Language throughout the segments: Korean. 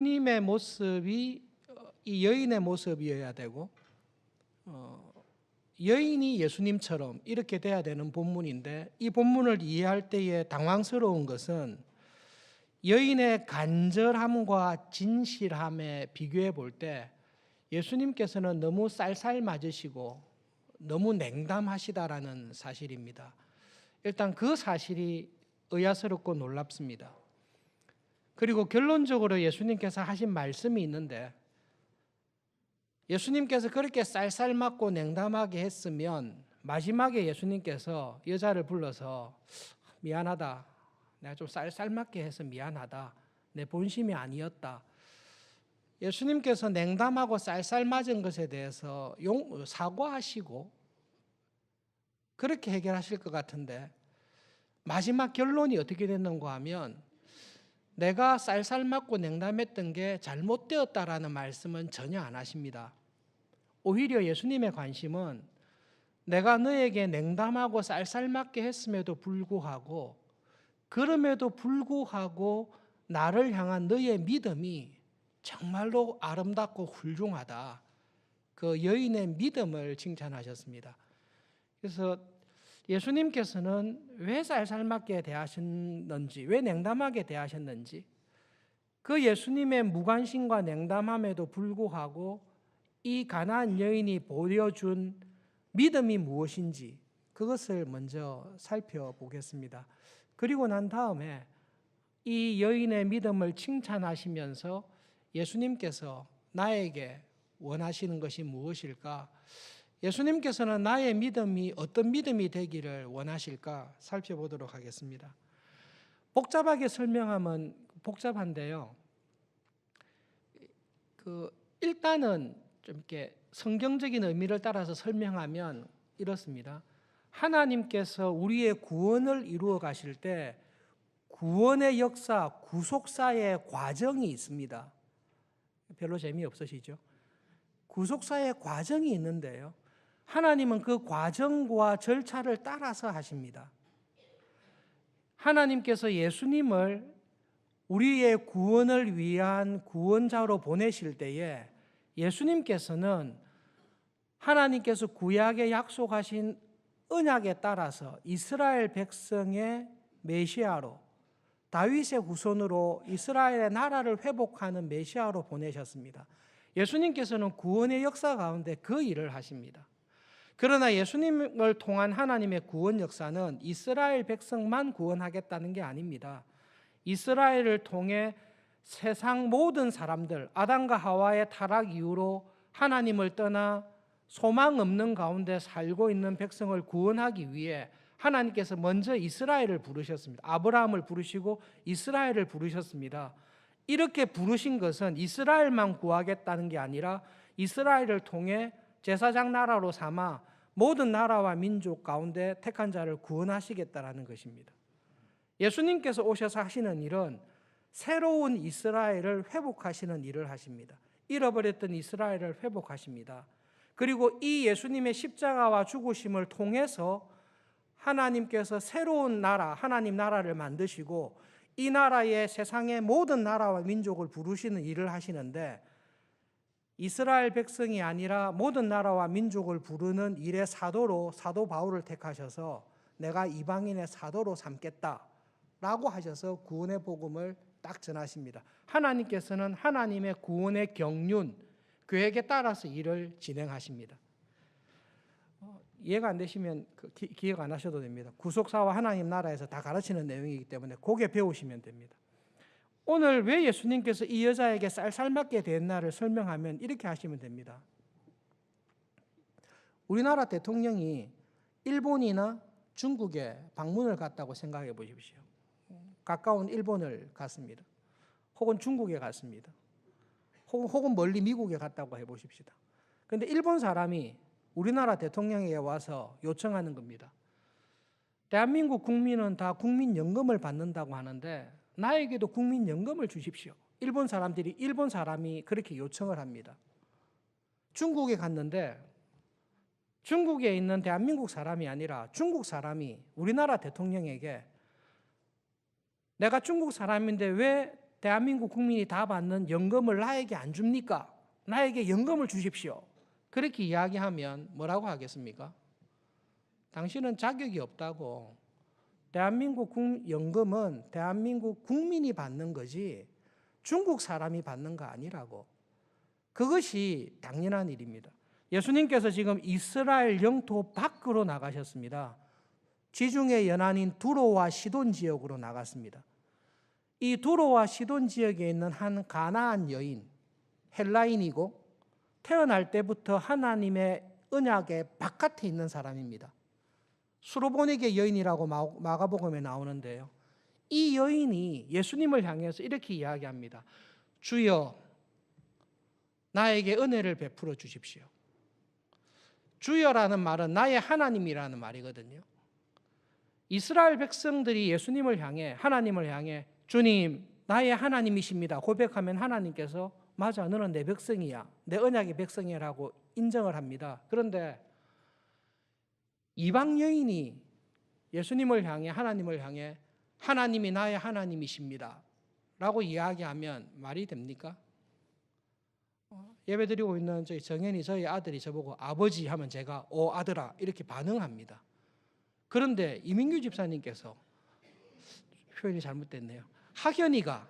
예수님의 모습이 이 여인의 모습이어야 되고 여인이 예수님처럼 이렇게 돼야 되는 본문인데, 이 본문을 이해할 때에 당황스러운 것은 여인의 간절함과 진실함에 비교해 볼 때 예수님께서는 너무 쌀쌀 맞으시고 너무 냉담하시다라는 사실입니다. 일단 그 사실이 의아스럽고 놀랍습니다. 그리고 결론적으로 예수님께서 하신 말씀이 있는데, 예수님께서 그렇게 쌀쌀 맞고 냉담하게 했으면 마지막에 예수님께서 여자를 불러서 미안하다, 내가 좀 쌀쌀 맞게 해서 미안하다, 내 본심이 아니었다, 예수님께서 냉담하고 쌀쌀 맞은 것에 대해서 사과하시고 그렇게 해결하실 것 같은데, 마지막 결론이 어떻게 됐는가 하면 내가 쌀쌀 맞고 냉담했던 게 잘못되었다라는 말씀은 전혀 안 하십니다. 오히려 예수님의 관심은 내가 너에게 냉담하고 쌀쌀 맞게 했음에도 불구하고, 그럼에도 불구하고 나를 향한 너의 믿음이 정말로 아름답고 훌륭하다, 그 여인의 믿음을 칭찬하셨습니다. 그래서 예수님께서는 왜 쌀쌀 맞게 대하셨는지, 왜 냉담하게 대하셨는지, 그 예수님의 무관심과 냉담함에도 불구하고 이 가나안 여인이 보여준 믿음이 무엇인지 그것을 먼저 살펴보겠습니다. 그리고 난 다음에 이 여인의 믿음을 칭찬하시면서 예수님께서 나에게 원하시는 것이 무엇일까? 예수님께서는 나의 믿음이 어떤 믿음이 되기를 원하실까 살펴보도록 하겠습니다. 복잡하게 설명하면 복잡한데요. 일단은 좀 이렇게 성경적인 의미를 따라서 설명하면 이렇습니다. 하나님께서 우리의 구원을 이루어 가실 때 구원의 역사, 구속사의 과정이 있습니다. 별로 재미없으시죠? 구속사의 과정이 있는데요, 하나님은 그 과정과 절차를 따라서 하십니다. 하나님께서 예수님을 우리의 구원을 위한 구원자로 보내실 때에 예수님께서는 하나님께서 구약에 약속하신 언약에 따라서 이스라엘 백성의 메시아로, 다윗의 후손으로 이스라엘의 나라를 회복하는 메시아로 보내셨습니다. 예수님께서는 구원의 역사 가운데 그 일을 하십니다. 그러나 예수님을 통한 하나님의 구원 역사는 이스라엘 백성만 구원하겠다는 게 아닙니다. 이스라엘을 통해 세상 모든 사람들, 아담과 하와의 타락 이후로 하나님을 떠나 소망 없는 가운데 살고 있는 백성을 구원하기 위해 하나님께서 먼저 이스라엘을 부르셨습니다. 아브라함을 부르시고 이스라엘을 부르셨습니다. 이렇게 부르신 것은 이스라엘만 구하겠다는 게 아니라 이스라엘을 통해 제사장 나라로 삼아 모든 나라와 민족 가운데 택한 자를 구원하시겠다라는 것입니다. 예수님께서 오셔서 하시는 일은 새로운 이스라엘을 회복하시는 일을 하십니다. 잃어버렸던 이스라엘을 회복하십니다. 그리고 이 예수님의 십자가와 죽으심을 통해서 하나님께서 새로운 나라, 하나님 나라를 만드시고 이 나라의 세상의 모든 나라와 민족을 부르시는 일을 하시는데, 이스라엘 백성이 아니라 모든 나라와 민족을 부르는 일의 사도로 사도 바울을 택하셔서 내가 이방인의 사도로 삼겠다라고 하셔서 구원의 복음을 딱 전하십니다. 하나님께서는 하나님의 구원의 경륜, 계획에 따라서 일을 진행하십니다. 이해가 안 되시면 기억 안 하셔도 됩니다. 구속사와 하나님 나라에서 다 가르치는 내용이기 때문에 그게 배우시면 됩니다. 오늘 왜 예수님께서 이 여자에게 쌀쌀맞게 됐나를 설명하면 이렇게 하시면 됩니다. 우리나라 대통령이 일본이나 중국에 방문을 갔다고 생각해 보십시오. 가까운 일본을 갔습니다. 혹은 중국에 갔습니다. 혹은 멀리 미국에 갔다고 해보십시다. 그런데 일본 사람이 우리나라 대통령에게 와서 요청하는 겁니다. 대한민국 국민은 다 국민연금을 받는다고 하는데 나에게도 국민연금을 주십시오. 일본 사람이 그렇게 요청을 합니다. 중국에 갔는데 중국에 있는 대한민국 사람이 아니라 중국 사람이 우리나라 대통령에게 내가 중국 사람인데 왜 대한민국 국민이 다 받는 연금을 나에게 안 줍니까? 나에게 연금을 주십시오. 그렇게 이야기하면 뭐라고 하겠습니까? 당신은 자격이 없다고. 대한민국 연금은 대한민국 국민이 받는 거지 중국 사람이 받는 거 아니라고. 그것이 당연한 일입니다. 예수님께서 지금 이스라엘 영토 밖으로 나가셨습니다. 지중해 연안인 두로와 시돈 지역으로 나갔습니다. 이 두로와 시돈 지역에 있는 한 가나안 여인, 헬라인이고 태어날 때부터 하나님의 언약의 바깥에 있는 사람입니다. 수로보니게 여인이라고 마가복음에 나오는데요. 이 여인이 예수님을 향해서 이렇게 이야기합니다. 주여, 나에게 은혜를 베풀어 주십시오. 주여라는 말은 나의 하나님이라는 말이거든요. 이스라엘 백성들이 예수님을 향해, 하나님을 향해 주님, 나의 하나님이십니다 고백하면 하나님께서 맞아, 너는 내 백성이야, 내 언약의 백성이라고 인정을 합니다. 그런데 이방 여인이 예수님을 향해, 하나님을 향해 하나님이 나의 하나님이십니다 라고 이야기하면 말이 됩니까? 예배드리고 있는 저희 정현이, 저희 아들이 저보고 아버지 하면 제가 오 아들아 이렇게 반응합니다. 그런데 이민규 집사님께서, 표현이 잘못됐네요, 학연이가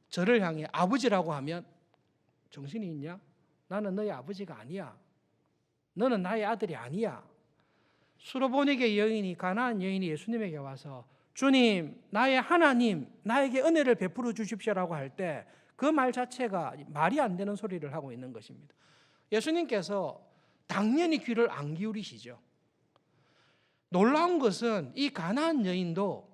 저를 향해 아버지라고 하면 정신이 있냐? 나는 너의 아버지가 아니야. 너는 나의 아들이 아니야. 수로보니게 여인이, 가나안 여인이 예수님에게 와서 주님, 나의 하나님, 나에게 은혜를 베풀어 주십시오라고 할 때 그 말 자체가 말이 안 되는 소리를 하고 있는 것입니다. 예수님께서 당연히 귀를 안 기울이시죠. 놀라운 것은 이 가나안 여인도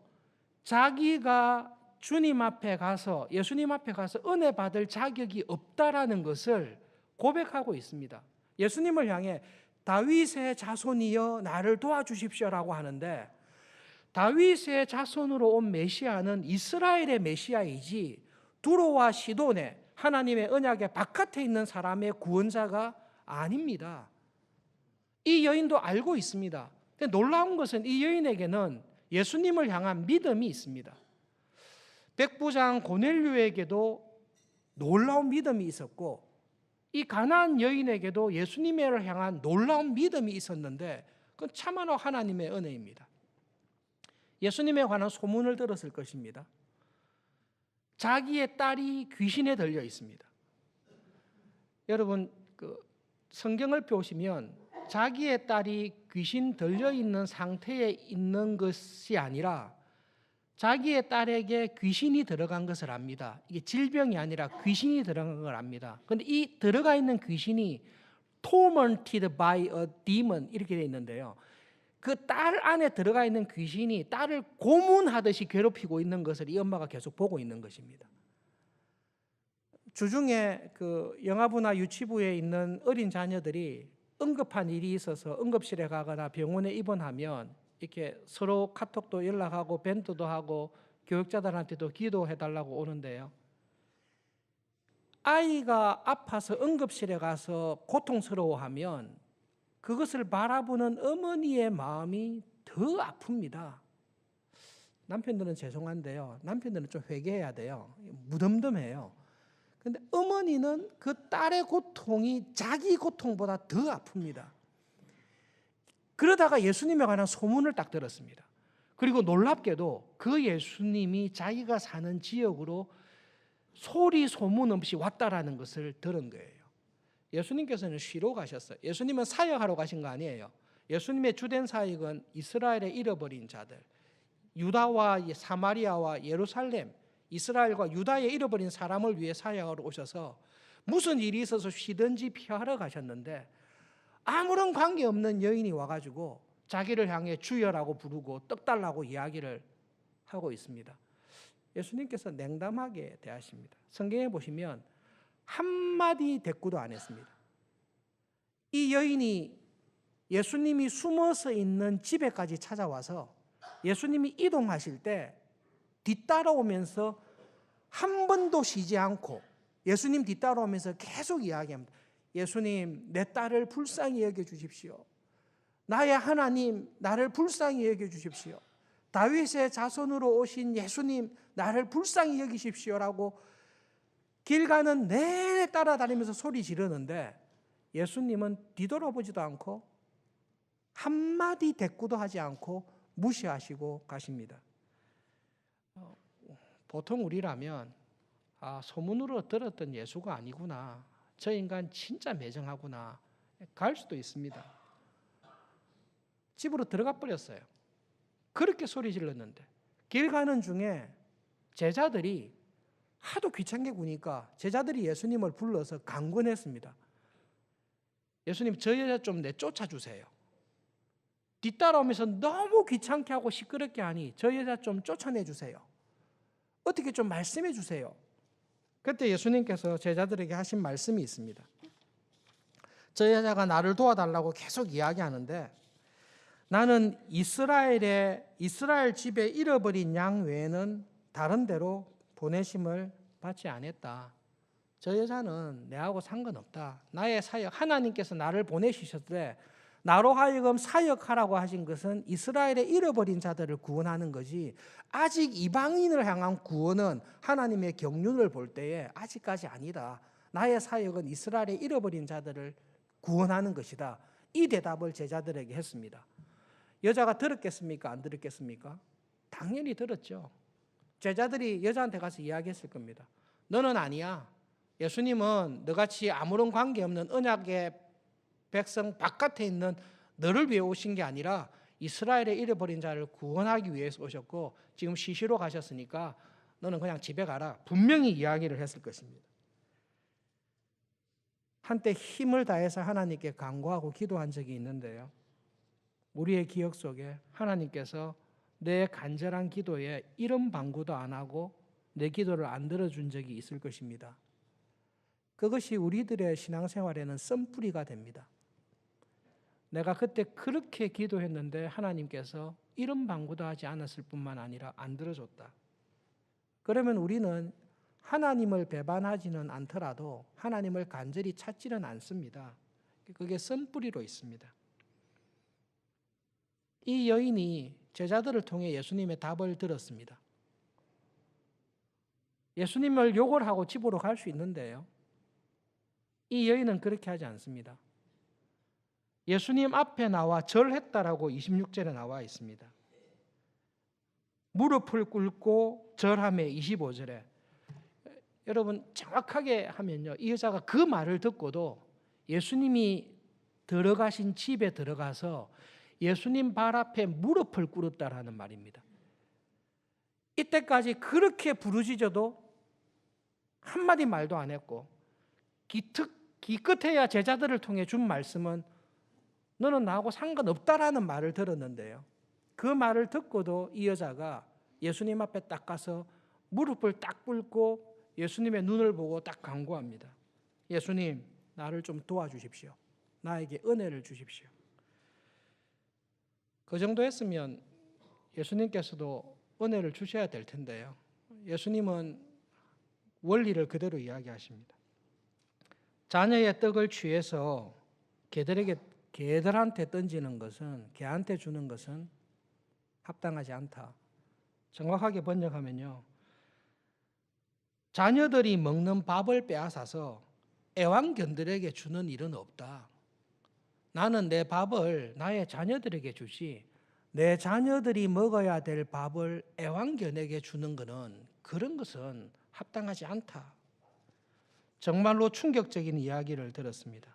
자기가 주님 앞에 가서, 예수님 앞에 가서 은혜 받을 자격이 없다라는 것을 고백하고 있습니다. 예수님을 향해 다윗의 자손이여 나를 도와주십시오라고 하는데, 다윗의 자손으로 온 메시아는 이스라엘의 메시아이지 두로와 시돈의 하나님의 언약의 바깥에 있는 사람의 구원자가 아닙니다. 이 여인도 알고 있습니다. 근데 놀라운 것은 이 여인에게는 예수님을 향한 믿음이 있습니다. 백부장 고넬료에게도 놀라운 믿음이 있었고 이 가나안 여인에게도 예수님을 향한 놀라운 믿음이 있었는데 그건 참으로 하나님의 은혜입니다. 예수님에 관한 소문을 들었을 것입니다. 자기의 딸이 귀신에 들려 있습니다. 여러분 성경을 보시면 자기의 딸이 귀신 들려 있는 상태에 있는 것이 아니라 자기의 딸에게 귀신이 들어간 것을 압니다. 이게 질병이 아니라 귀신이 들어간 걸 압니다. 그런데 이 들어가 있는 귀신이 tormented by a demon 이렇게 되어 있는데요. 그 딸 안에 들어가 있는 귀신이 딸을 고문하듯이 괴롭히고 있는 것을 이 엄마가 계속 보고 있는 것입니다. 주중에 영아부나 유치부에 있는 어린 자녀들이 응급한 일이 있어서 응급실에 가거나 병원에 입원하면 이렇게 서로 카톡도 연락하고 벤트도 하고 교육자들한테도 기도해달라고 오는데요. 아이가 아파서 응급실에 가서 고통스러워하면 그것을 바라보는 어머니의 마음이 더 아픕니다. 남편들은 죄송한데요. 남편들은 좀 회개해야 돼요. 무덤덤해요. 그런데 어머니는 그 딸의 고통이 자기 고통보다 더 아픕니다. 그러다가 예수님에 관한 소문을 딱 들었습니다. 그리고 놀랍게도 그 예수님이 자기가 사는 지역으로 소리 소문 없이 왔다라는 것을 들은 거예요. 예수님께서는 쉬러 가셨어요. 예수님은 사역하러 가신 거 아니에요. 예수님의 주된 사역은 이스라엘에 잃어버린 자들, 유다와 사마리아와 예루살렘, 이스라엘과 유다에 잃어버린 사람을 위해 사역하러 오셔서 무슨 일이 있어서 쉬든지 피하러 가셨는데 아무런 관계없는 여인이 와가지고 자기를 향해 주여라고 부르고 떡 달라고 이야기를 하고 있습니다. 예수님께서 냉담하게 대하십니다. 성경에 보시면 한마디 대꾸도 안 했습니다. 이 여인이 예수님이 숨어서 있는 집에까지 찾아와서 예수님이 이동하실 때 뒤따라오면서 한 번도 쉬지 않고 예수님 뒤따라오면서 계속 이야기합니다. 예수님, 내 딸을 불쌍히 여겨주십시오. 나의 하나님, 나를 불쌍히 여겨주십시오. 다윗의 자손으로 오신 예수님, 나를 불쌍히 여기십시오라고 길 가는 내내 따라다니면서 소리 지르는데 예수님은 뒤돌아보지도 않고 한마디 대꾸도 하지 않고 무시하시고 가십니다. 보통 우리라면 소문으로 들었던 예수가 아니구나, 저 인간 진짜 매정하구나, 갈 수도 있습니다. 집으로 들어가 버렸어요. 그렇게 소리 질렀는데 길 가는 중에 제자들이 하도 귀찮게 구니까 제자들이 예수님을 불러서 강권했습니다. 예수님, 저 여자 좀 내쫓아 주세요. 뒤따라오면서 너무 귀찮게 하고 시끄럽게 하니 저 여자 좀 쫓아내 주세요. 어떻게 좀 말씀해 주세요. 그때 예수님께서 제자들에게 하신 말씀이 있습니다. 저 여자가 나를 도와달라고 계속 이야기하는데 나는 이스라엘 집에 잃어버린 양 외에는 다른 데로 보내심을 받지 않았다. 저 여자는 내하고 상관없다. 나의 사역, 하나님께서 나를 보내주셨을 나로 하여금 사역하라고 하신 것은 이스라엘의 잃어버린 자들을 구원하는 거지, 아직 이방인을 향한 구원은 하나님의 경륜을 볼 때에 아직까지 아니다. 나의 사역은 이스라엘의 잃어버린 자들을 구원하는 것이다. 이 대답을 제자들에게 했습니다. 여자가 들었겠습니까? 안 들었겠습니까? 당연히 들었죠. 제자들이 여자한테 가서 이야기했을 겁니다. 너는 아니야. 예수님은 너같이 아무런 관계없는 언약의 백성 바깥에 있는 너를 위해 오신 게 아니라 이스라엘의 잃어버린 자를 구원하기 위해서 오셨고 지금 시시로 가셨으니까 너는 그냥 집에 가라. 분명히 이야기를 했을 것입니다. 한때 힘을 다해서 하나님께 간구하고 기도한 적이 있는데요, 우리의 기억 속에 하나님께서 내 간절한 기도에 이런 방구도 안 하고 내 기도를 안 들어준 적이 있을 것입니다. 그것이 우리들의 신앙생활에는 썬뿌리가 됩니다. 내가 그때 그렇게 기도했는데 하나님께서 이런 방구도 하지 않았을 뿐만 아니라 안 들어줬다. 그러면 우리는 하나님을 배반하지는 않더라도 하나님을 간절히 찾지는 않습니다. 그게 썬뿌리로 있습니다. 이 여인이 제자들을 통해 예수님의 답을 들었습니다. 예수님을 욕을 하고 집으로 갈 수 있는데요, 이 여인은 그렇게 하지 않습니다. 예수님 앞에 나와 절했다라고 26절에 나와 있습니다. 무릎을 꿇고 절하며 25절에, 여러분 정확하게 하면요, 이 여자가 그 말을 듣고도 예수님이 들어가신 집에 들어가서 예수님 발 앞에 무릎을 꿇었다라는 말입니다. 이때까지 그렇게 부르짖어도 한마디 말도 안 했고 기껏해야 제자들을 통해 준 말씀은 너는 나하고 상관없다라는 말을 들었는데요, 그 말을 듣고도 이 여자가 예수님 앞에 딱 가서 무릎을 딱 꿇고 예수님의 눈을 보고 딱 간구합니다. 예수님, 나를 좀 도와주십시오. 나에게 은혜를 주십시오. 그 정도 했으면 예수님께서도 은혜를 주셔야 될 텐데요, 예수님은 원리를 그대로 이야기하십니다. 자녀의 떡을 취해서 개들한테 던지는 것은, 개한테 주는 것은 합당하지 않다. 정확하게 번역하면요, 자녀들이 먹는 밥을 빼앗아서 애완견들에게 주는 일은 없다. 나는 내 밥을 나의 자녀들에게 주지, 내 자녀들이 먹어야 될 밥을 애완견에게 주는 것은, 그런 것은 합당하지 않다. 정말로 충격적인 이야기를 들었습니다.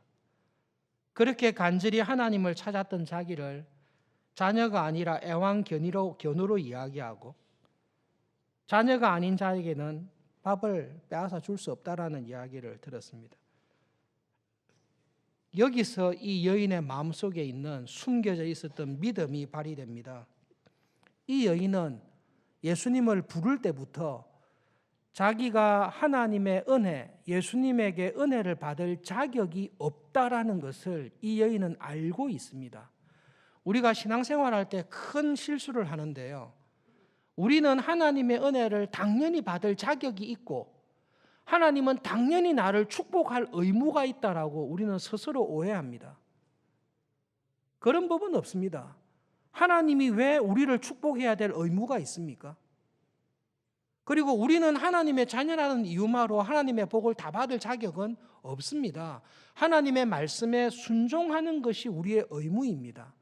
그렇게 간절히 하나님을 찾았던 자기를 자녀가 아니라 애완견으로 이야기하고 자녀가 아닌 자에게는 밥을 빼앗아 줄 수 없다라는 이야기를 들었습니다. 여기서 이 여인의 마음속에 있는 숨겨져 있었던 믿음이 발휘됩니다. 이 여인은 예수님을 부를 때부터 자기가 하나님의 은혜, 예수님에게 은혜를 받을 자격이 없다라는 것을 이 여인은 알고 있습니다. 우리가 신앙생활할 때 큰 실수를 하는데요, 우리는 하나님의 은혜를 당연히 받을 자격이 있고 하나님은 당연히 나를 축복할 의무가 있다라고 우리는 스스로 오해합니다. 그런 법은 없습니다. 하나님이 왜 우리를 축복해야 될 의무가 있습니까? 그리고 우리는 하나님의 자녀라는 이유만으로 하나님의 복을 다 받을 자격은 없습니다. 하나님의 말씀에 순종하는 것이 우리의 의무입니다.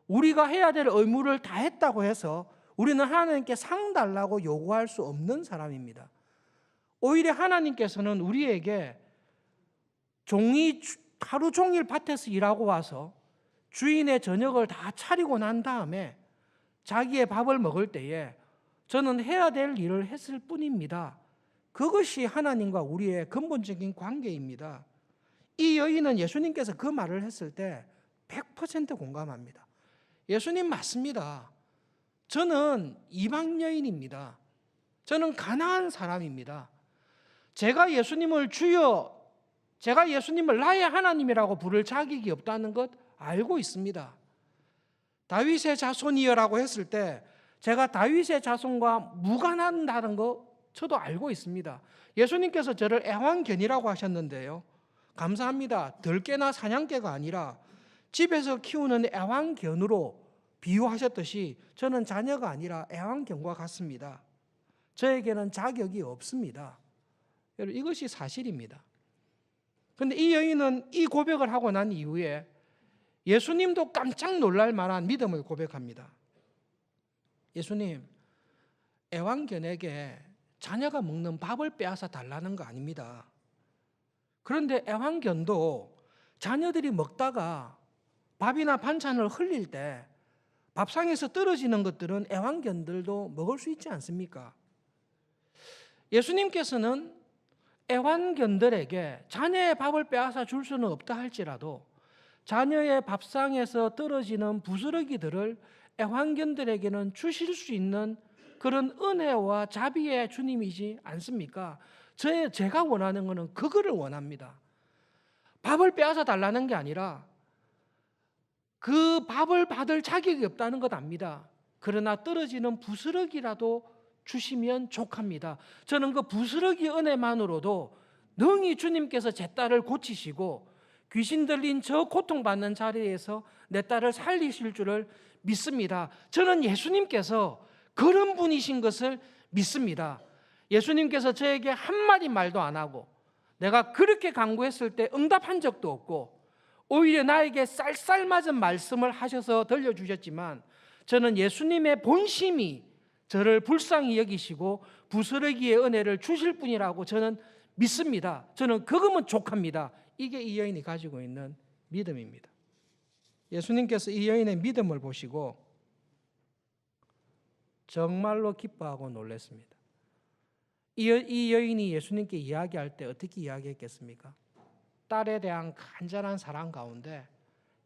우리가 해야 될 의무를 다 했다고 해서 우리는 하나님께 상 달라고 요구할 수 없는 사람입니다. 오히려 하나님께서는 우리에게 종이 하루 종일 밭에서 일하고 와서 주인의 저녁을 다 차리고 난 다음에 자기의 밥을 먹을 때에 저는 해야 될 일을 했을 뿐입니다. 그것이 하나님과 우리의 근본적인 관계입니다. 이 여인은 예수님께서 그 말을 했을 때 100% 공감합니다. 예수님 맞습니다. 저는 이방 여인입니다. 저는 가난한 사람입니다. 제가 예수님을 나의 하나님이라고 부를 자격이 없다는 것 알고 있습니다. 다윗의 자손이여라고 했을 때 제가 다윗의 자손과 무관한다는 거 저도 알고 있습니다. 예수님께서 저를 애완견이라고 하셨는데요. 감사합니다. 들깨나 사냥개가 아니라 집에서 키우는 애완견으로 비유하셨듯이 저는 자녀가 아니라 애완견과 같습니다. 저에게는 자격이 없습니다. 여러분, 이것이 사실입니다. 그런데 이 여인은 이 고백을 하고 난 이후에 예수님도 깜짝 놀랄 만한 믿음을 고백합니다. 예수님, 애완견에게 자녀가 먹는 밥을 빼앗아 달라는 거 아닙니다. 그런데 애완견도 자녀들이 먹다가 밥이나 반찬을 흘릴 때 밥상에서 떨어지는 것들은 애완견들도 먹을 수 있지 않습니까? 예수님께서는 애완견들에게 자녀의 밥을 빼앗아 줄 수는 없다 할지라도 자녀의 밥상에서 떨어지는 부스러기들을 애완견들에게는 주실 수 있는 그런 은혜와 자비의 주님이지 않습니까? 제가 원하는 것은 그거를 원합니다. 밥을 빼앗아 달라는 게 아니라 그 밥을 받을 자격이 없다는 것 압니다. 그러나 떨어지는 부스러기라도 주시면 족합니다. 저는 그 부스러기 은혜만으로도 능히 주님께서 제 딸을 고치시고 귀신 들린 저 고통받는 자리에서 내 딸을 살리실 줄을 믿습니다. 저는 예수님께서 그런 분이신 것을 믿습니다. 예수님께서 저에게 한마디 말도 안 하고 내가 그렇게 간구했을 때 응답한 적도 없고 오히려 나에게 쌀쌀맞은 말씀을 하셔서 들려주셨지만 저는 예수님의 본심이 저를 불쌍히 여기시고 부스러기의 은혜를 주실 분이라고 저는 믿습니다. 저는 그거면 족합니다. 이게 이 여인이 가지고 있는 믿음입니다. 예수님께서 이 여인의 믿음을 보시고 정말로 기뻐하고 놀랐습니다. 이 여인이 예수님께 이야기할 때 어떻게 이야기했겠습니까? 딸에 대한 간절한 사랑 가운데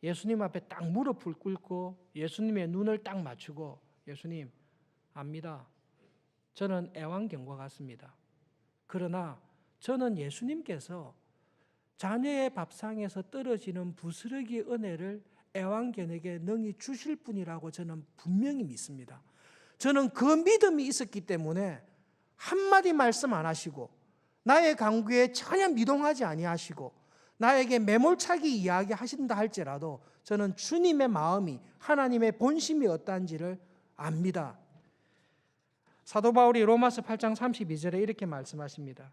예수님 앞에 딱 무릎을 꿇고 예수님의 눈을 딱 맞추고 예수님 압니다. 저는 애완견과 같습니다. 그러나 저는 예수님께서 자녀의 밥상에서 떨어지는 부스러기 은혜를 애완견에게 능히 주실 분이라고 저는 분명히 믿습니다. 저는 그 믿음이 있었기 때문에 한마디 말씀 안 하시고 나의 간구에 전혀 미동하지 아니하시고 나에게 매몰차게 이야기하신다 할지라도 저는 주님의 마음이 하나님의 본심이 어떠한지를 압니다. 사도 바울이 로마서 8장 32절에 이렇게 말씀하십니다.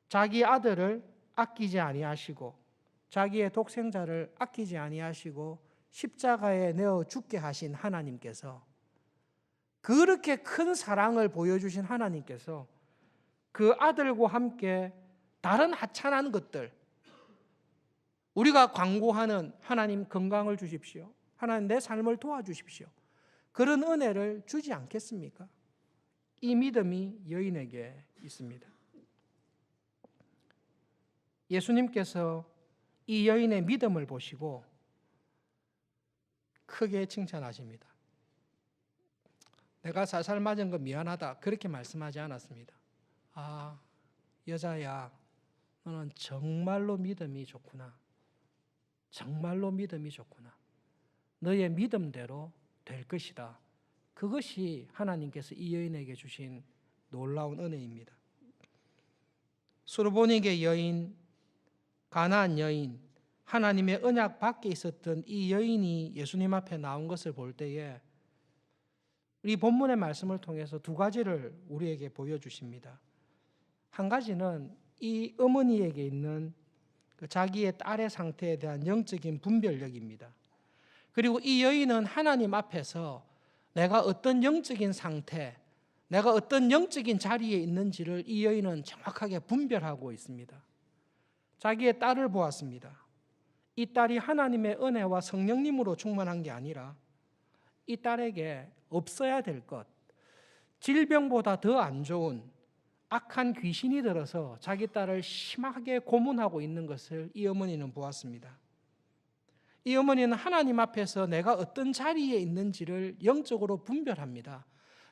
자기 아들을 아끼지 아니하시고 자기의 독생자를 아끼지 아니하시고 십자가에 내어 죽게 하신 하나님께서 그렇게 큰 사랑을 보여주신 하나님께서 그 아들과 함께 다른 하찮은 것들 우리가 광고하는 하나님 건강을 주십시오. 하나님 내 삶을 도와주십시오. 그런 은혜를 주지 않겠습니까? 이 믿음이 여인에게 있습니다. 예수님께서 이 여인의 믿음을 보시고 크게 칭찬하십니다. 내가 살살 맞은 거 미안하다 그렇게 말씀하지 않았습니다. 아, 여자야, 너는 정말로 믿음이 좋구나. 정말로 믿음이 좋구나. 너의 믿음대로 될 것이다. 그것이 하나님께서 이 여인에게 주신 놀라운 은혜입니다. 수르보니게 여인, 가나안 여인, 하나님의 언약 밖에 있었던 이 여인이 예수님 앞에 나온 것을 볼 때에 이 본문의 말씀을 통해서 두 가지를 우리에게 보여주십니다. 한 가지는 이 어머니에게 있는 자기의 딸의 상태에 대한 영적인 분별력입니다. 그리고 이 여인은 하나님 앞에서 내가 어떤 영적인 상태, 내가 어떤 영적인 자리에 있는지를 이 여인은 정확하게 분별하고 있습니다. 자기의 딸을 보았습니다. 이 딸이 하나님의 은혜와 성령님으로 충만한 게 아니라 이 딸에게 없어야 될 것, 질병보다 더 안 좋은 악한 귀신이 들어서 자기 딸을 심하게 고문하고 있는 것을 이 어머니는 보았습니다. 이 어머니는 하나님 앞에서 내가 어떤 자리에 있는지를 영적으로 분별합니다.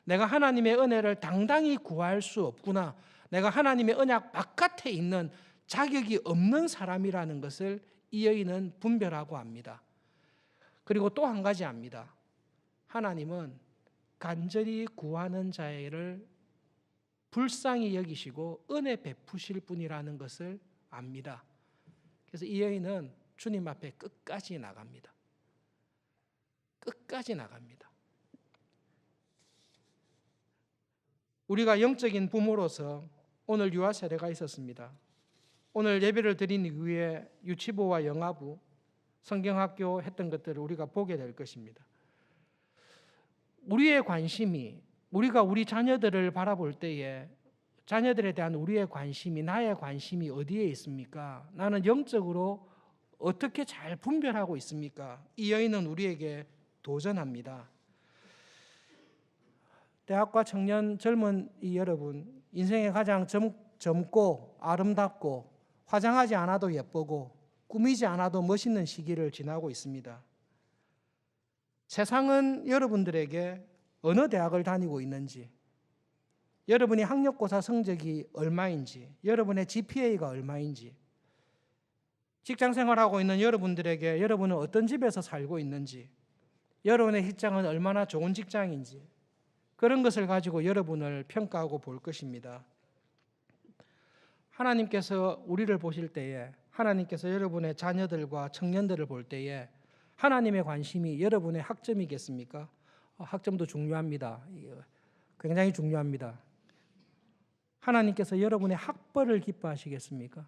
내가 하나님의 은혜를 당당히 구할 수 없구나. 내가 하나님의 언약 바깥에 있는 자격이 없는 사람이라는 것을 이 여인은 분별하고 압니다. 그리고 또 한 가지 압니다. 하나님은 간절히 구하는 자를 불쌍히 여기시고 은혜 베푸실 분이라는 것을 압니다. 그래서 이 여인은 주님 앞에 끝까지 나갑니다. 끝까지 나갑니다. 우리가 영적인 부모로서 오늘 유아 세례가 있었습니다. 오늘 예배를 드린 이후에 유치부와 영아부, 성경학교 했던 것들을 우리가 보게 될 것입니다. 우리의 관심이, 우리가 우리 자녀들을 바라볼 때에 자녀들에 대한 우리의 관심이, 나의 관심이 어디에 있습니까? 나는 영적으로 어떻게 잘 분별하고 있습니까? 이 여인은 우리에게 도전합니다. 대학과 청년 젊은 이 여러분, 인생의 가장 젊고 아름답고 화장하지 않아도 예쁘고 꾸미지 않아도 멋있는 시기를 지나고 있습니다. 세상은 여러분들에게 어느 대학을 다니고 있는지, 여러분이 학력고사 성적이 얼마인지, 여러분의 GPA가 얼마인지, 직장생활하고 있는 여러분들에게 여러분은 어떤 집에서 살고 있는지, 여러분의 직장은 얼마나 좋은 직장인지, 그런 것을 가지고 여러분을 평가하고 볼 것입니다. 하나님께서 우리를 보실 때에, 하나님께서 여러분의 자녀들과 청년들을 볼 때에 하나님의 관심이 여러분의 학점이겠습니까? 학점도 중요합니다. 굉장히 중요합니다. 하나님께서 여러분의 학벌을 기뻐하시겠습니까?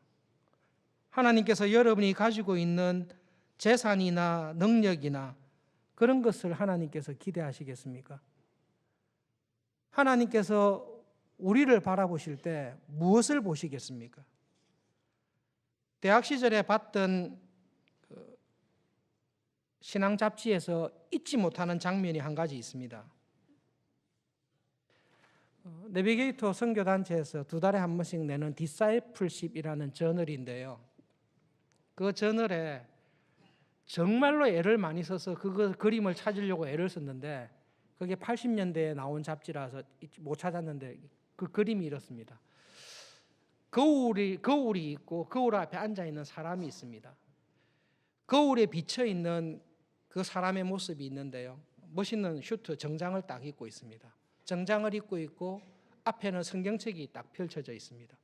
하나님께서 여러분이 가지고 있는 재산이나 능력이나 그런 것을 하나님께서 기대하시겠습니까? 하나님께서 우리를 바라보실 때 무엇을 보시겠습니까? 대학 시절에 봤던 신앙 잡지에서 잊지 못하는 장면이 한 가지 있습니다. 내비게이터 선교단체에서 두 달에 한 번씩 내는 디사이플십이라는 저널인데요. 그 저널에 정말로 애를 많이 써서 그 그림을 찾으려고 애를 썼는데 그게 80년대에 나온 잡지라서 못 찾았는데 그 그림이 이렇습니다. 거울이 있고 거울 앞에 앉아있는 사람이 있습니다. 거울에 비쳐있는 그 사람의 모습이 있는데요. 멋있는 슈트 정장을 딱 입고 있습니다. 정장을 입고 있고 앞에는 성경책이 딱 펼쳐져 있습니다.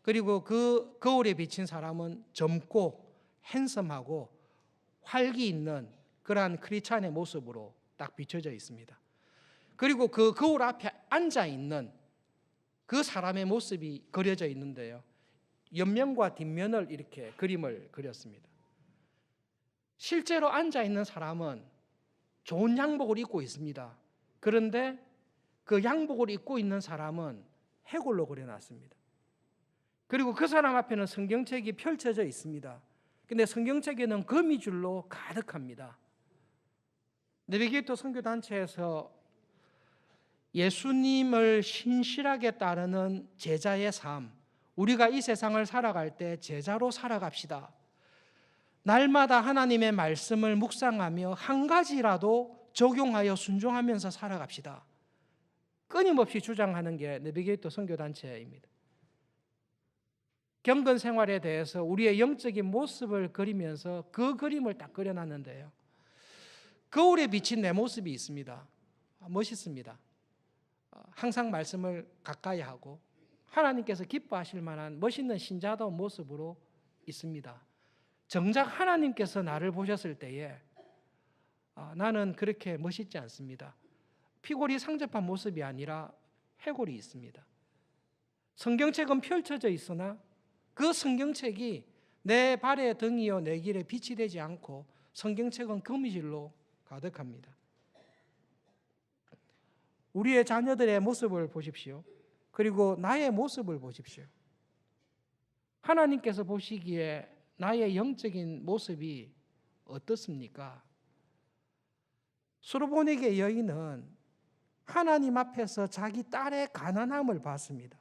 그리고 그 거울에 비친 사람은 젊고 핸섬하고 활기 있는 그러한 크리스찬의 모습으로 딱 비춰져 있습니다. 그리고 그 거울 앞에 앉아 있는 그 사람의 모습이 그려져 있는데요. 옆면과 뒷면을 이렇게 그림을 그렸습니다. 실제로 앉아 있는 사람은 좋은 양복을 입고 있습니다. 그런데 그 양복을 입고 있는 사람은 해골로 그려놨습니다. 그리고 그 사람 앞에는 성경책이 펼쳐져 있습니다. 근데 성경책에는 거미줄로 가득합니다. 내비게이터 선교단체에서 예수님을 신실하게 따르는 제자의 삶, 우리가 이 세상을 살아갈 때 제자로 살아갑시다. 날마다 하나님의 말씀을 묵상하며 한 가지라도 적용하여 순종하면서 살아갑시다. 끊임없이 주장하는 게 내비게이터 선교단체입니다. 경건 생활에 대해서 우리의 영적인 모습을 그리면서 그 그림을 딱 그려놨는데요. 거울에 비친 내 모습이 있습니다. 멋있습니다. 항상 말씀을 가까이 하고 하나님께서 기뻐하실 만한 멋있는 신자다운 모습으로 있습니다. 정작 하나님께서 나를 보셨을 때에 나는 그렇게 멋있지 않습니다. 피골이 상접한 모습이 아니라 해골이 있습니다. 성경책은 펼쳐져 있으나 그 성경책이 내 발의 등이요 내 길에 빛이 되지 않고 성경책은 거미줄로 가득합니다. 우리의 자녀들의 모습을 보십시오. 그리고 나의 모습을 보십시오. 하나님께서 보시기에 나의 영적인 모습이 어떻습니까? 수르보니게 여인은 하나님 앞에서 자기 딸의 가난함을 봤습니다.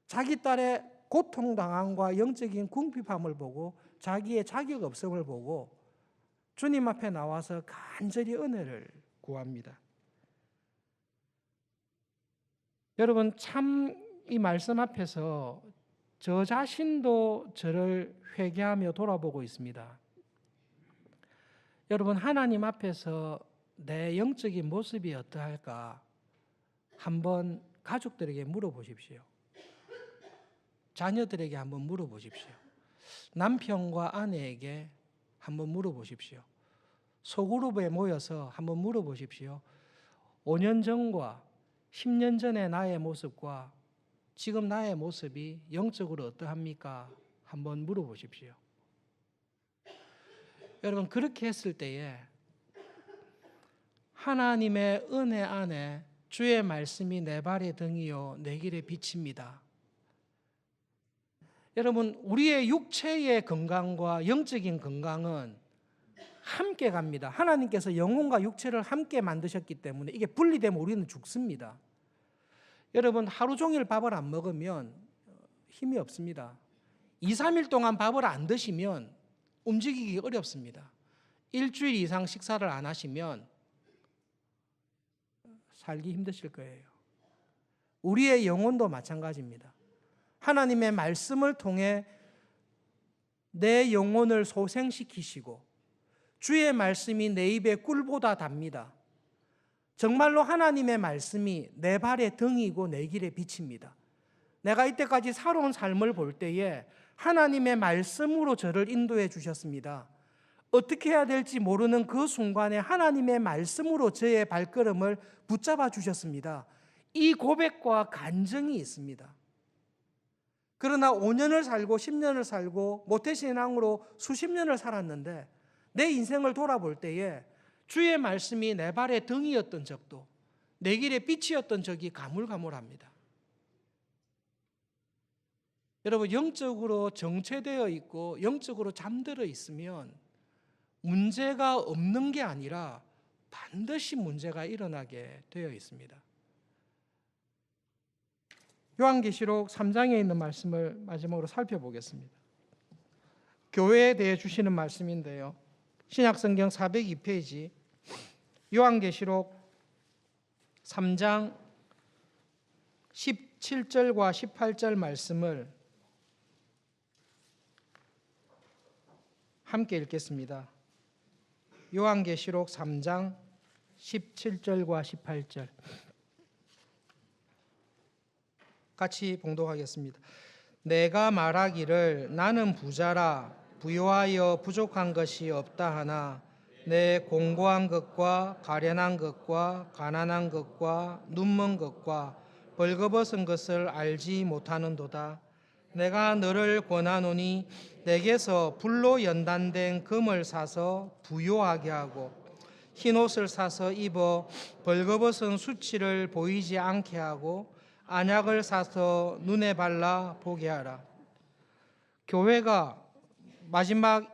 자기 딸의 고통당함과 영적인 궁핍함을 보고 자기의 자격 없음을 보고 주님 앞에 나와서 간절히 은혜를 구합니다. 여러분, 참 이 말씀 앞에서 저 자신도 저를 회개하며 돌아보고 있습니다. 여러분, 하나님 앞에서 내 영적인 모습이 어떠할까 한번 가족들에게 물어보십시오. 자녀들에게 한번 물어보십시오. 남편과 아내에게 한번 물어보십시오. 소그룹에 모여서 한번 물어보십시오. 5년 전과 10년 전의 나의 모습과 지금 나의 모습이 영적으로 어떠합니까? 한번 물어보십시오. 여러분, 그렇게 했을 때에 하나님의 은혜 안에 주의 말씀이 내 발의 등이요 내 길에 비칩니다. 여러분, 우리의 육체의 건강과 영적인 건강은 함께 갑니다. 하나님께서 영혼과 육체를 함께 만드셨기 때문에 이게 분리되면 우리는 죽습니다. 여러분, 하루 종일 밥을 안 먹으면 힘이 없습니다. 2, 3일 동안 밥을 안 드시면 움직이기 어렵습니다. 일주일 이상 식사를 안 하시면 살기 힘드실 거예요. 우리의 영혼도 마찬가지입니다. 하나님의 말씀을 통해 내 영혼을 소생시키시고 주의 말씀이 내 입에 꿀보다 답니다. 정말로 하나님의 말씀이 내 발의 등이고 내 길의 빛입니다. 내가 이때까지 살아온 삶을 볼 때에 하나님의 말씀으로 저를 인도해 주셨습니다. 어떻게 해야 될지 모르는 그 순간에 하나님의 말씀으로 저의 발걸음을 붙잡아 주셨습니다. 이 고백과 간증이 있습니다. 그러나 5년을 살고 10년을 살고 모태신앙으로 수십 년을 살았는데 내 인생을 돌아볼 때에 주의 말씀이 내 발의 등이었던 적도 내 길의 빛이었던 적이 가물가물합니다. 여러분, 영적으로 정체되어 있고 영적으로 잠들어 있으면 문제가 없는 게 아니라 반드시 문제가 일어나게 되어 있습니다. 요한계시록 3장에 있는 말씀을 마지막으로 살펴보겠습니다. 교회에 대해 주시는 말씀인데요. 신약성경 402페이지 요한계시록 3장 17절과 18절 말씀을 함께 읽겠습니다. 요한계시록 3장 17절과 18절 같이 봉독하겠습니다. 내가 말하기를 나는 부자라 부요하여 부족한 것이 없다 하나 내 공고한 것과 가련한 것과 가난한 것과 눈먼 것과 벌거벗은 것을 알지 못하는도다. 내가 너를 권하노니 내게서 불로 연단된 금을 사서 부요하게 하고 흰옷을 사서 입어 벌거벗은 수치를 보이지 않게 하고 안약을 사서 눈에 발라 보게 하라. 교회가 마지막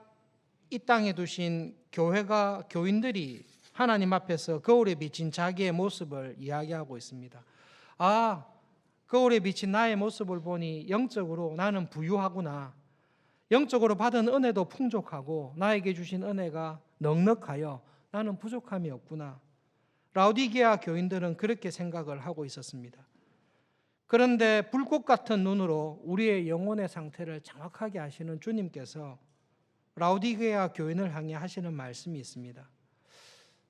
이 땅에 두신 교회가 교인들이 하나님 앞에서 거울에 비친 자기의 모습을 이야기하고 있습니다. 아, 거울에 비친 나의 모습을 보니 영적으로 나는 부유하구나. 영적으로 받은 은혜도 풍족하고 나에게 주신 은혜가 넉넉하여 나는 부족함이 없구나. 라오디게아 교인들은 그렇게 생각을 하고 있었습니다. 그런데 불꽃 같은 눈으로 우리의 영혼의 상태를 정확하게 아시는 주님께서 라오디게아 교인을 향해 하시는 말씀이 있습니다.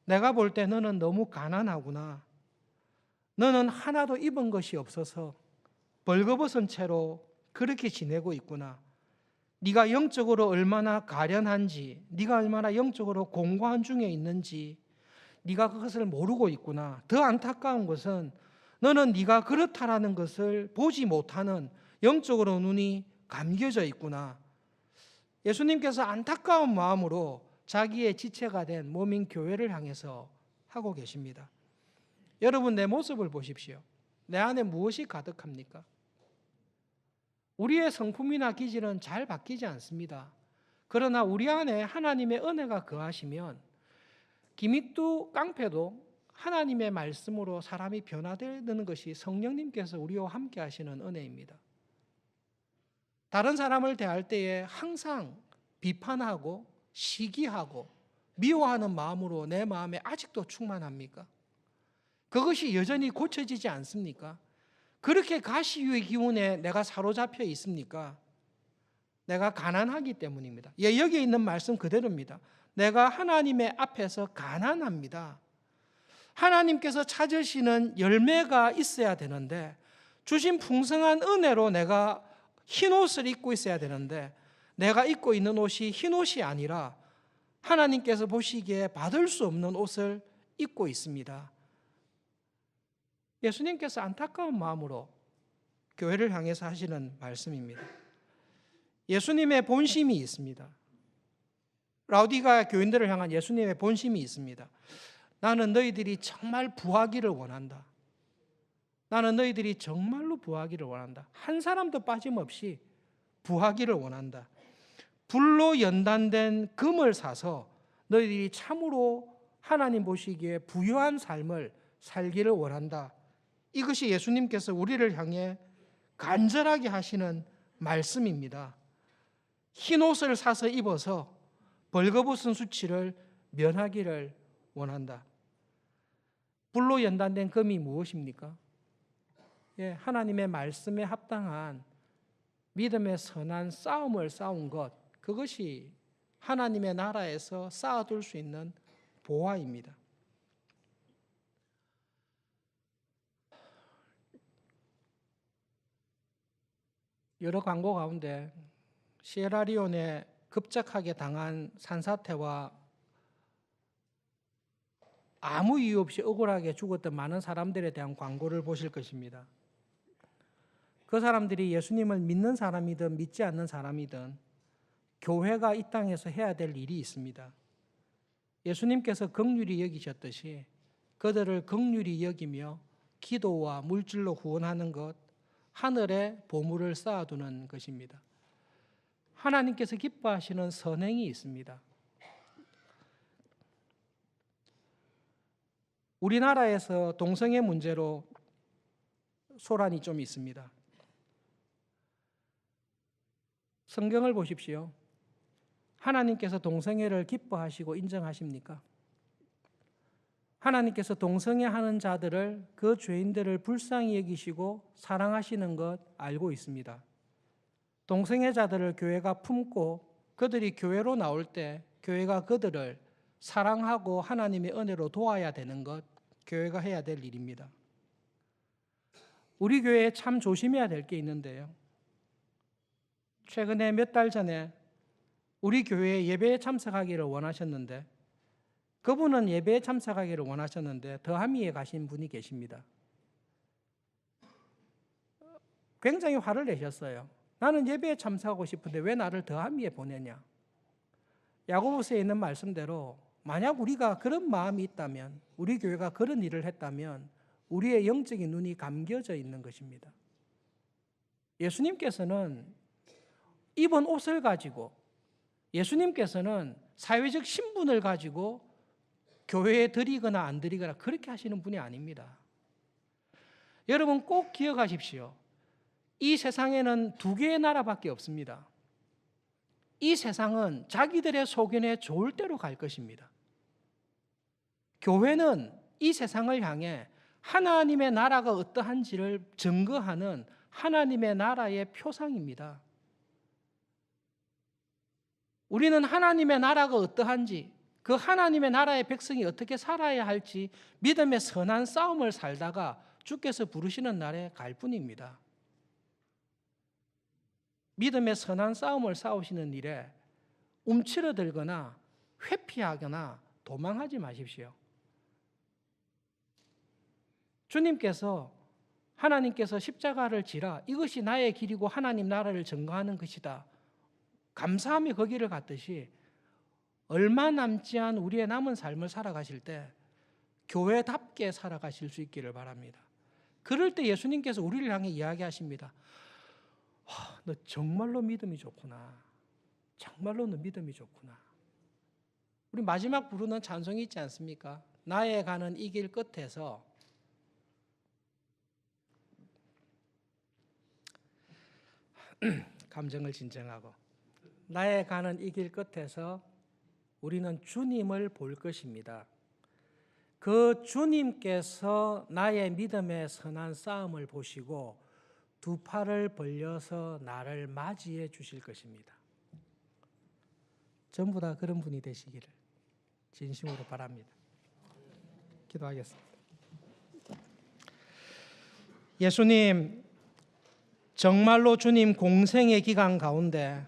내가 볼 때 너는 너무 가난하구나. 너는 하나도 입은 것이 없어서 벌거벗은 채로 그렇게 지내고 있구나. 네가 영적으로 얼마나 가련한지, 네가 얼마나 영적으로 공고한 중에 있는지 네가 그것을 모르고 있구나. 더 안타까운 것은 너는 네가 그렇다라는 것을 보지 못하는 영적으로 눈이 감겨져 있구나. 예수님께서 안타까운 마음으로 자기의 지체가 된 몸인 교회를 향해서 하고 계십니다. 여러분, 내 모습을 보십시오. 내 안에 무엇이 가득합니까? 우리의 성품이나 기질은 잘 바뀌지 않습니다. 그러나 우리 안에 하나님의 은혜가 거하시면 기믹도 깡패도 하나님의 말씀으로 사람이 변화되는 것이 성령님께서 우리와 함께 하시는 은혜입니다. 다른 사람을 대할 때에 항상 비판하고 시기하고 미워하는 마음으로 내 마음에 아직도 충만합니까? 그것이 여전히 고쳐지지 않습니까? 그렇게 가시유의 기운에 내가 사로잡혀 있습니까? 내가 가난하기 때문입니다. 여기에 있는 말씀 그대로입니다. 내가 하나님의 앞에서 가난합니다. 하나님께서 찾으시는 열매가 있어야 되는데, 주신 풍성한 은혜로 내가 흰 옷을 입고 있어야 되는데, 내가 입고 있는 옷이 흰 옷이 아니라 하나님께서 보시기에 받을 수 없는 옷을 입고 있습니다. 예수님께서 안타까운 마음으로 교회를 향해서 하시는 말씀입니다. 예수님의 본심이 있습니다. 라우디가 교인들을 향한 예수님의 본심이 있습니다. 나는 너희들이 정말 부하기를 원한다. 나는 너희들이 정말로 부하기를 원한다. 한 사람도 빠짐없이 부하기를 원한다. 불로 연단된 금을 사서 너희들이 참으로 하나님 보시기에 부유한 삶을 살기를 원한다. 이것이 예수님께서 우리를 향해 간절하게 하시는 말씀입니다. 흰 옷을 사서 입어서 벌거벗은 수치를 면하기를 원한다. 불로 연단된 금이 무엇입니까? 하나님의 말씀에 합당한 믿음의 선한 싸움을 싸운 것, 그것이 하나님의 나라에서 쌓아둘 수 있는 보화입니다. 여러 광고 가운데 시에라리온에 급작하게 당한 산사태와 아무 이유 없이 억울하게 죽었던 많은 사람들에 대한 광고를 보실 것입니다. 그 사람들이 예수님을 믿는 사람이든 믿지 않는 사람이든 교회가 이 땅에서 해야 될 일이 있습니다. 예수님께서 긍휼히 여기셨듯이 그들을 긍휼히 여기며 기도와 물질로 후원하는 것, 하늘에 보물을 쌓아두는 것입니다. 하나님께서 기뻐하시는 선행이 있습니다. 우리나라에서 동성애 문제로 소란이 좀 있습니다. 성경을 보십시오. 하나님께서 동성애를 기뻐하시고 인정하십니까? 하나님께서 동성애하는 자들을, 그 죄인들을 불쌍히 여기시고 사랑하시는 것 알고 있습니다. 동성애자들을 교회가 품고 그들이 교회로 나올 때 교회가 그들을 사랑하고 하나님의 은혜로 도와야 되는 것, 교회가 해야 될 일입니다. 우리 교회에 참 조심해야 될 게 있는데요. 최근에 몇 달 전에 우리 교회에 예배에 참석하기를 원하셨는데, 그분은 예배에 참석하기를 원하셨는데 더하미에 가신 분이 계십니다. 굉장히 화를 내셨어요. 나는 예배에 참석하고 싶은데 왜 나를 더하미에 보내냐. 야고보서에 있는 말씀대로 만약 우리가 그런 마음이 있다면, 우리 교회가 그런 일을 했다면 우리의 영적인 눈이 감겨져 있는 것입니다. 예수님께서는 입은 옷을 가지고, 예수님께서는 사회적 신분을 가지고 교회에 드리거나 안 드리거나 그렇게 하시는 분이 아닙니다. 여러분 꼭 기억하십시오. 이 세상에는 두 개의 나라밖에 없습니다. 이 세상은 자기들의 소견에 좋을 대로 갈 것입니다. 교회는 이 세상을 향해 하나님의 나라가 어떠한지를 증거하는 하나님의 나라의 표상입니다. 우리는 하나님의 나라가 어떠한지, 그 하나님의 나라의 백성이 어떻게 살아야 할지 믿음의 선한 싸움을 살다가 주께서 부르시는 날에 갈 뿐입니다. 믿음의 선한 싸움을 싸우시는 일에 움츠러들거나 회피하거나 도망하지 마십시오. 주님께서 하나님께서 십자가를 지라 이것이 나의 길이고 하나님 나라를 증거하는 것이다. 감사하며 그 길을 갔듯이 얼마 남지 않은 우리의 남은 삶을 살아가실 때 교회답게 살아가실 수 있기를 바랍니다. 그럴 때 예수님께서 우리를 향해 이야기하십니다. 너 정말로 믿음이 좋구나. 정말로 너 믿음이 좋구나. 우리 마지막 부르는 찬송이 있지 않습니까? 나의 가는 이 길 끝에서 감정을 진정하고 나의 가는 이 길 끝에서 우리는 주님을 볼 것입니다. 그 주님께서 나의 믿음의 선한 싸움을 보시고 두 팔을 벌려서 나를 맞이해 주실 것입니다. 전부 다 그런 분이 되시기를 진심으로 바랍니다. 기도하겠습니다. 예수님, 정말로 주님 공생의 기간 가운데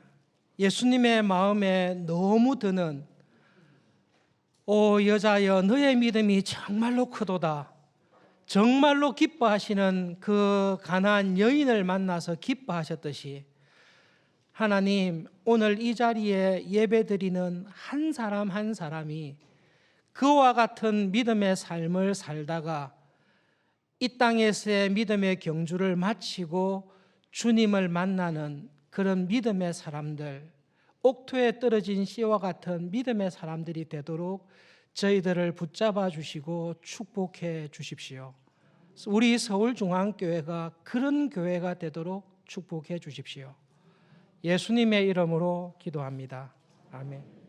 예수님의 마음에 너무 드는 오 여자여 너의 믿음이 정말로 크도다. 정말로 기뻐하시는 그 가나안 여인을 만나서 기뻐하셨듯이 하나님 오늘 이 자리에 예배드리는 한 사람 한 사람이 그와 같은 믿음의 삶을 살다가 이 땅에서의 믿음의 경주를 마치고 주님을 만나는 그런 믿음의 사람들, 옥토에 떨어진 씨와 같은 믿음의 사람들이 되도록 저희들을 붙잡아 주시고 축복해 주십시오. 우리 서울중앙교회가 그런 교회가 되도록 축복해 주십시오. 예수님의 이름으로 기도합니다. 아멘.